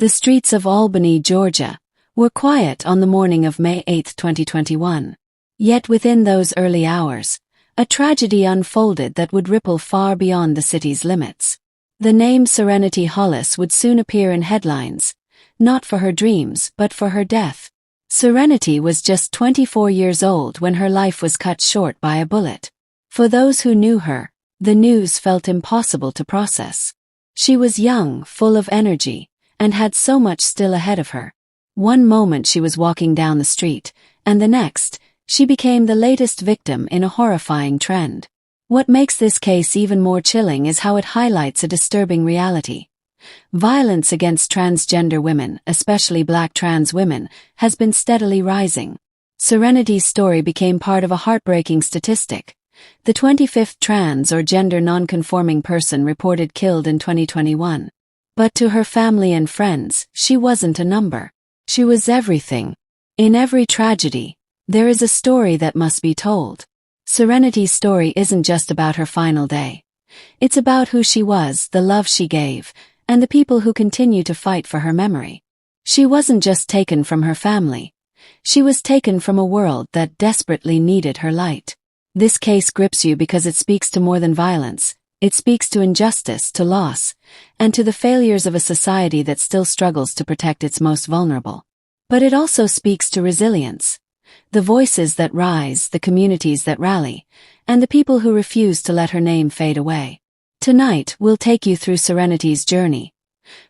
The streets of Albany, Georgia, were quiet on the morning of May 8, 2021. Yet within those early hours, a tragedy unfolded that would ripple far beyond the city's limits. The name Serenity Hollis would soon appear in headlines, not for her dreams but for her death. Serenity was just 24 years old when her life was cut short by a bullet. For those who knew her, the news felt impossible to process. She was young, full of energy, and had so much still ahead of her. One moment she was walking down the street, and the next, she became the latest victim in a horrifying trend. What makes this case even more chilling is how it highlights a disturbing reality. Violence against transgender women, especially Black trans women, has been steadily rising. Serenity's story became part of a heartbreaking statistic. The 25th trans or gender non-conforming person reported killed in 2021. But to her family and friends, she wasn't a number. She was everything. In every tragedy, there is a story that must be told. Serenity's story isn't just about her final day. It's about who she was, the love she gave, and the people who continue to fight for her memory. She wasn't just taken from her family. She was taken from a world that desperately needed her light. This case grips you because it speaks to more than violence. It speaks to injustice, to loss, and to the failures of a society that still struggles to protect its most vulnerable. But it also speaks to resilience. The voices that rise, the communities that rally, and the people who refuse to let her name fade away. Tonight, we'll take you through Serenity's journey.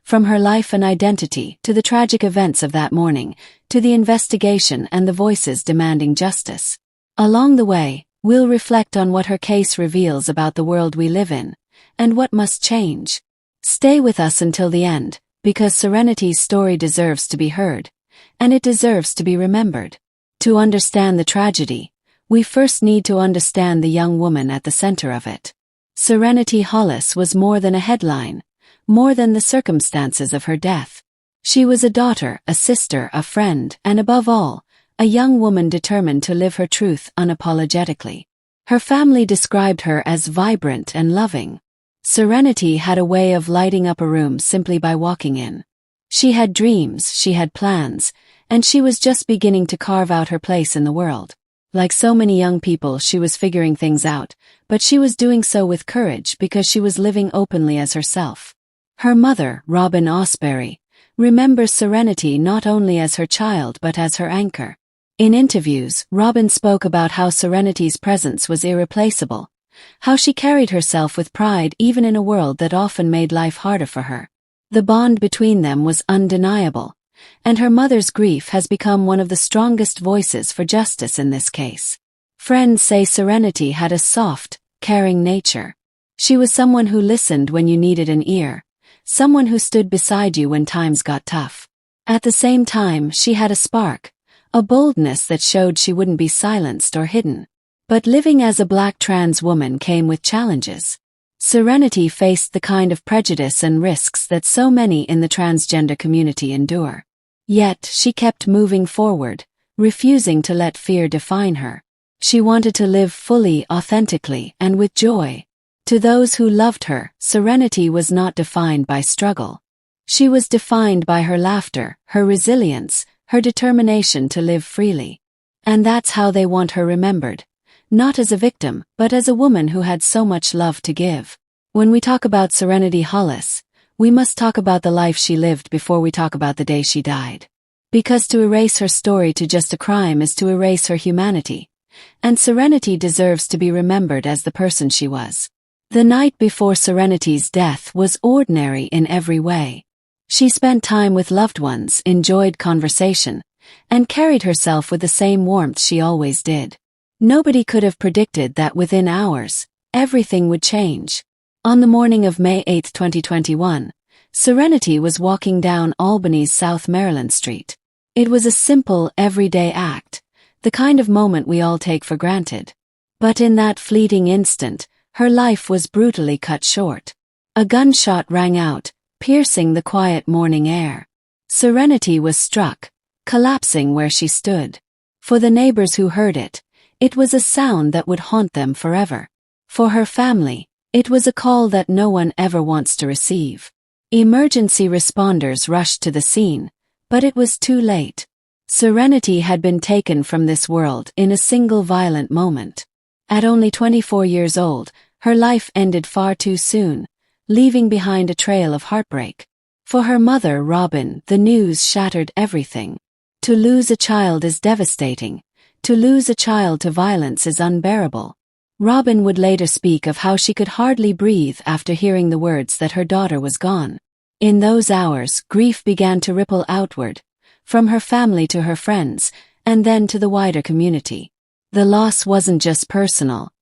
From her life and identity, to the tragic events of that morning, to the investigation and the voices demanding justice. Along the way, we'll reflect on what her case reveals about the world we live in, and what must change. Stay with us until the end, because Serenity's story deserves to be heard, and it deserves to be remembered. To understand the tragedy, we first need to understand the young woman at the center of it. Serenity Hollis was more than a headline, more than the circumstances of her death. She was a daughter, a sister, a friend, and above all, a young woman determined to live her truth unapologetically. Her family described her as vibrant and loving. Serenity had a way of lighting up a room simply by walking in. She had dreams, she had plans, and she was just beginning to carve out her place in the world. Like so many young people, she was figuring things out, but she was doing so with courage because she was living openly as herself. Her mother, Robin Osberry, remembers Serenity not only as her child but as her anchor. In interviews, Robin spoke about how Serenity's presence was irreplaceable, how she carried herself with pride even in a world that often made life harder for her. The bond between them was undeniable, and her mother's grief has become one of the strongest voices for justice in this case. Friends say Serenity had a soft, caring nature. She was someone who listened when you needed an ear, someone who stood beside you when times got tough. At the same time, she had a spark, a boldness that showed she wouldn't be silenced or hidden. But living as a Black trans woman came with challenges. Serenity faced the kind of prejudice and risks that so many in the transgender community endure. Yet, she kept moving forward, refusing to let fear define her. She wanted to live fully, authentically, and with joy. To those who loved her, Serenity was not defined by struggle. She was defined by her laughter, her resilience, her determination to live freely. And that's how they want her remembered. Not as a victim, but as a woman who had so much love to give. When we talk about Serenity Hollis, we must talk about the life she lived before we talk about the day she died. Because to erase her story to just a crime is to erase her humanity. And Serenity deserves to be remembered as the person she was. The night before Serenity's death was ordinary in every way. She spent time with loved ones, enjoyed conversation, and carried herself with the same warmth she always did. Nobody could have predicted that within hours, everything would change. On the morning of May 8, 2021, Serenity was walking down Albany's South Maryland Street. It was a simple, everyday act, the kind of moment we all take for granted. But in that fleeting instant, her life was brutally cut short. A gunshot rang out, piercing the quiet morning air. Serenity was struck, collapsing where she stood. For the neighbors who heard it, it was a sound that would haunt them forever. For her family, it was a call that no one ever wants to receive. Emergency responders rushed to the scene, but it was too late. Serenity had been taken from this world in a single violent moment. At only 24 years old, her life ended far too soon, leaving behind a trail of heartbreak. For her mother, Robin, the news shattered everything. To lose a child is devastating. To lose a child to violence is unbearable. Robin would later speak of how she could hardly breathe after hearing the words that her daughter was gone. In those hours, grief began to ripple outward, from her family to her friends, and then to the wider community. The loss wasn't just personal.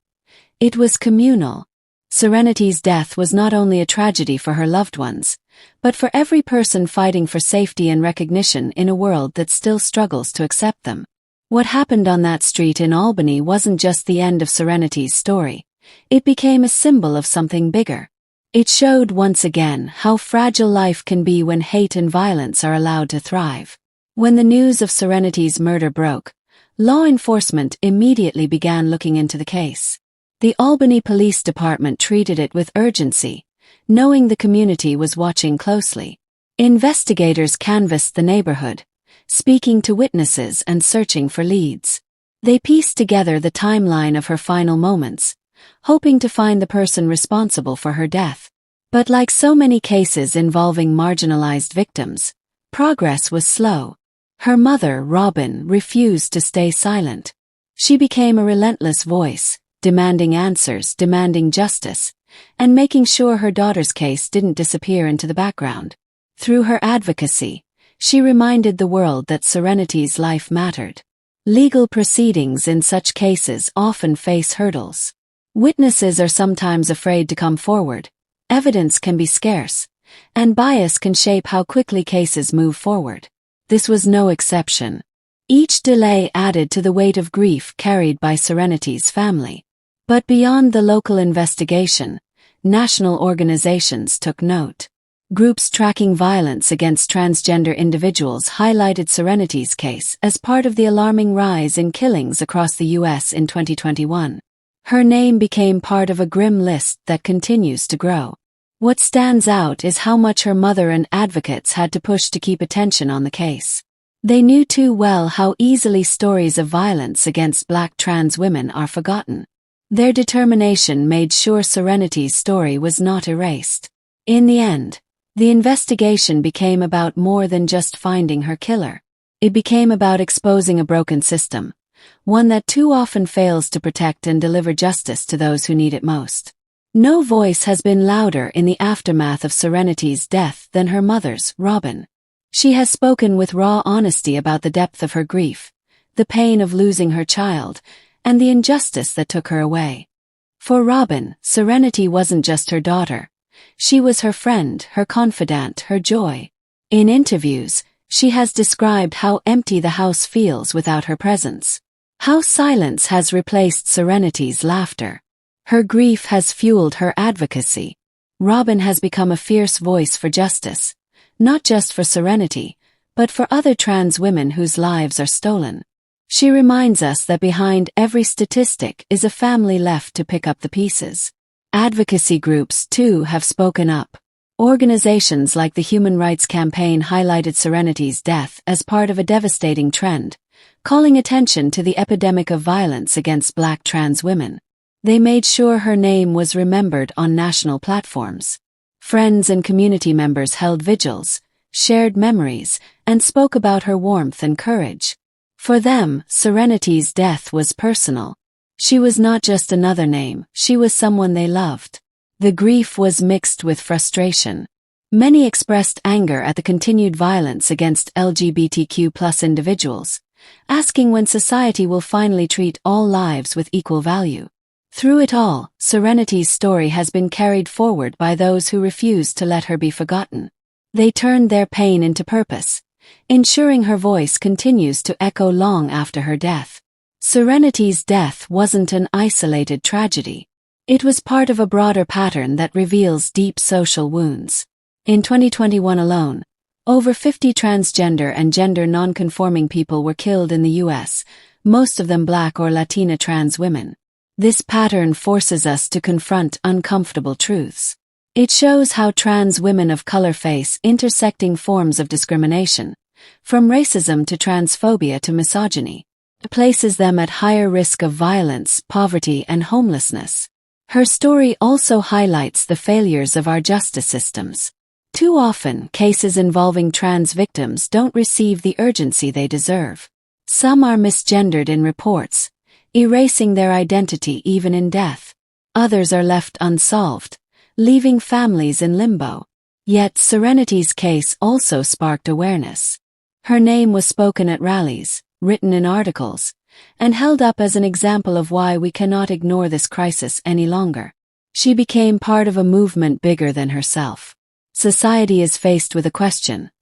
It was communal. Serenity's death was not only a tragedy for her loved ones, but for every person fighting for safety and recognition in a world that still struggles to accept them. What happened on that street in Albany wasn't just the end of Serenity's story. It became a symbol of something bigger. It showed once again how fragile life can be when hate and violence are allowed to thrive. When the news of Serenity's murder broke, law enforcement immediately began looking into the case. The Albany Police Department treated it with urgency, knowing the community was watching closely. Investigators canvassed the neighborhood, speaking to witnesses and searching for leads. They pieced together the timeline of her final moments, hoping to find the person responsible for her death. But like so many cases involving marginalized victims, progress was slow. Her mother, Robin, refused to stay silent. She became a relentless voice, demanding answers, demanding justice, and making sure her daughter's case didn't disappear into the background. Through her advocacy, she reminded the world that Serenity's life mattered. Legal proceedings in such cases often face hurdles. Witnesses are sometimes afraid to come forward, evidence can be scarce, and bias can shape how quickly cases move forward. This was no exception. Each delay added to the weight of grief carried by Serenity's family. But beyond the local investigation, national organizations took note. Groups tracking violence against transgender individuals highlighted Serenity's case as part of the alarming rise in killings across the U.S. in 2021. Her name became part of a grim list that continues to grow. What stands out is how much her mother and advocates had to push to keep attention on the case. They knew too well how easily stories of violence against Black trans women are forgotten. Their determination made sure Serenity's story was not erased. In the end, the investigation became about more than just finding her killer. It became about exposing a broken system, one that too often fails to protect and deliver justice to those who need it most. No voice has been louder in the aftermath of Serenity's death than her mother's, Robin. She has spoken with raw honesty about the depth of her grief, the pain of losing her child, and the injustice that took her away. For Robin, Serenity wasn't just her daughter. She was her friend, her confidant, her joy. In interviews, she has described how empty the house feels without her presence. How silence has replaced Serenity's laughter. Her grief has fueled her advocacy. Robin has become a fierce voice for justice, not just for Serenity, but for other trans women whose lives are stolen. She reminds us that behind every statistic is a family left to pick up the pieces. Advocacy groups, too, have spoken up. Organizations like the Human Rights Campaign highlighted Serenity's death as part of a devastating trend, calling attention to the epidemic of violence against Black trans women. They made sure her name was remembered on national platforms. Friends and community members held vigils, shared memories, and spoke about her warmth and courage. For them, Serenity's death was personal. She was not just another name, she was someone they loved. The grief was mixed with frustration. Many expressed anger at the continued violence against LGBTQ+ individuals, asking when society will finally treat all lives with equal value. Through it all, Serenity's story has been carried forward by those who refused to let her be forgotten. They turned their pain into purpose, ensuring her voice continues to echo long after her death. Serenity's death wasn't an isolated tragedy. It was part of a broader pattern that reveals deep social wounds. In 2021 alone, over 50 transgender and gender non-conforming people were killed in the U.S., most of them Black or Latina trans women. This pattern forces us to confront uncomfortable truths. It shows how trans women of color face intersecting forms of discrimination, from racism to transphobia to misogyny. It places them at higher risk of violence, poverty, and homelessness. Her story also highlights the failures of our justice systems. Too often, cases involving trans victims don't receive the urgency they deserve. Some are misgendered in reports, erasing their identity even in death. Others are left unsolved, leaving families in limbo. Yet Serenity's case also sparked awareness. Her name was spoken at rallies, written in articles, and held up as an example of why we cannot ignore this crisis any longer. She became part of a movement bigger than herself. Society is faced with a question.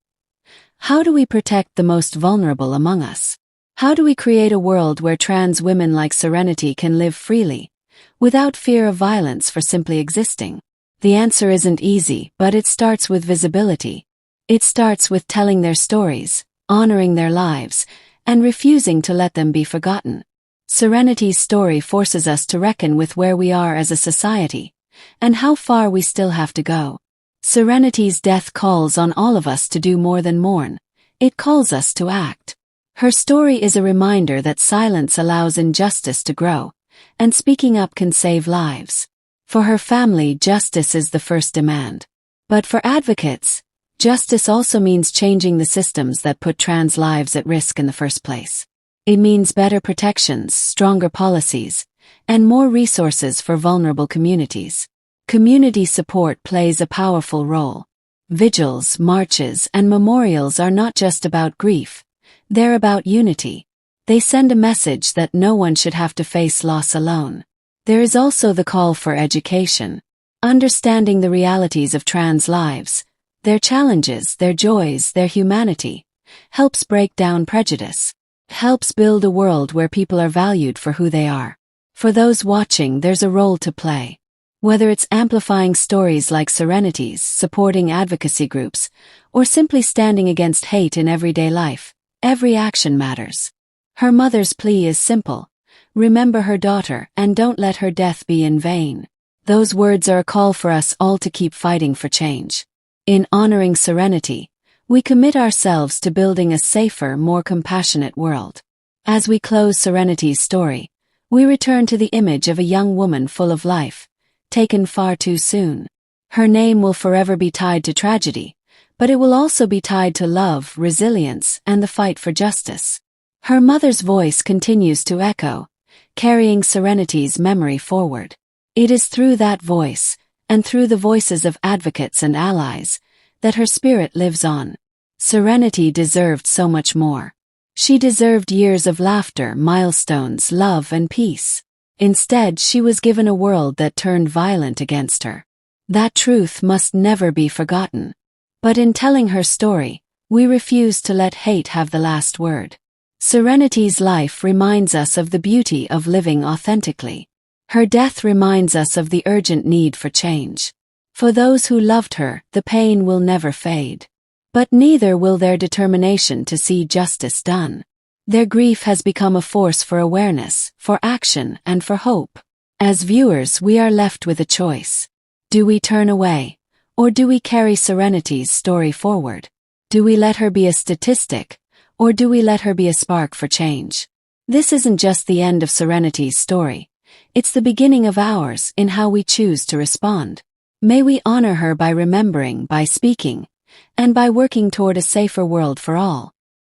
How do we protect the most vulnerable among us? How do we create a world where trans women like Serenity can live freely, without fear of violence for simply existing? The answer isn't easy, but it starts with visibility. It starts with telling their stories, honoring their lives, and refusing to let them be forgotten. Serenity's story forces us to reckon with where we are as a society, and how far we still have to go. Serenity's death calls on all of us to do more than mourn. It calls us to act. Her story is a reminder that silence allows injustice to grow, and speaking up can save lives. For her family, justice is the first demand. But for advocates, justice also means changing the systems that put trans lives at risk in the first place. It means better protections, stronger policies, and more resources for vulnerable communities. Community support plays a powerful role. Vigils, marches, and memorials are not just about grief. They're about unity. They send a message that no one should have to face loss alone. There is also the call for education. Understanding the realities of trans lives, their challenges, their joys, their humanity, helps break down prejudice. Helps build a world where people are valued for who they are. For those watching, there's a role to play. Whether it's amplifying stories like Serenity's, supporting advocacy groups, or simply standing against hate in everyday life, every action matters. Her mother's plea is simple. Remember her daughter and don't let her death be in vain. Those words are a call for us all to keep fighting for change. In honoring Serenity, we commit ourselves to building a safer, more compassionate world. As we close Serenity's story, we return to the image of a young woman full of life, taken far too soon. Her name will forever be tied to tragedy, but it will also be tied to love, resilience, and the fight for justice. Her mother's voice continues to echo, carrying Serenity's memory forward. It is through that voice, and through the voices of advocates and allies, that her spirit lives on. Serenity deserved so much more. She deserved years of laughter, milestones, love, and peace. Instead, she was given a world that turned violent against her. That truth must never be forgotten. But in telling her story, we refuse to let hate have the last word. Serenity's life reminds us of the beauty of living authentically. Her death reminds us of the urgent need for change. For those who loved her, the pain will never fade. But neither will their determination to see justice done. Their grief has become a force for awareness, for action, and for hope. As viewers, we are left with a choice. Do we turn away? Or do we carry Serenity's story forward? Do we let her be a statistic? Or do we let her be a spark for change? This isn't just the end of Serenity's story. It's the beginning of ours in how we choose to respond. May we honor her by remembering, by speaking, and by working toward a safer world for all.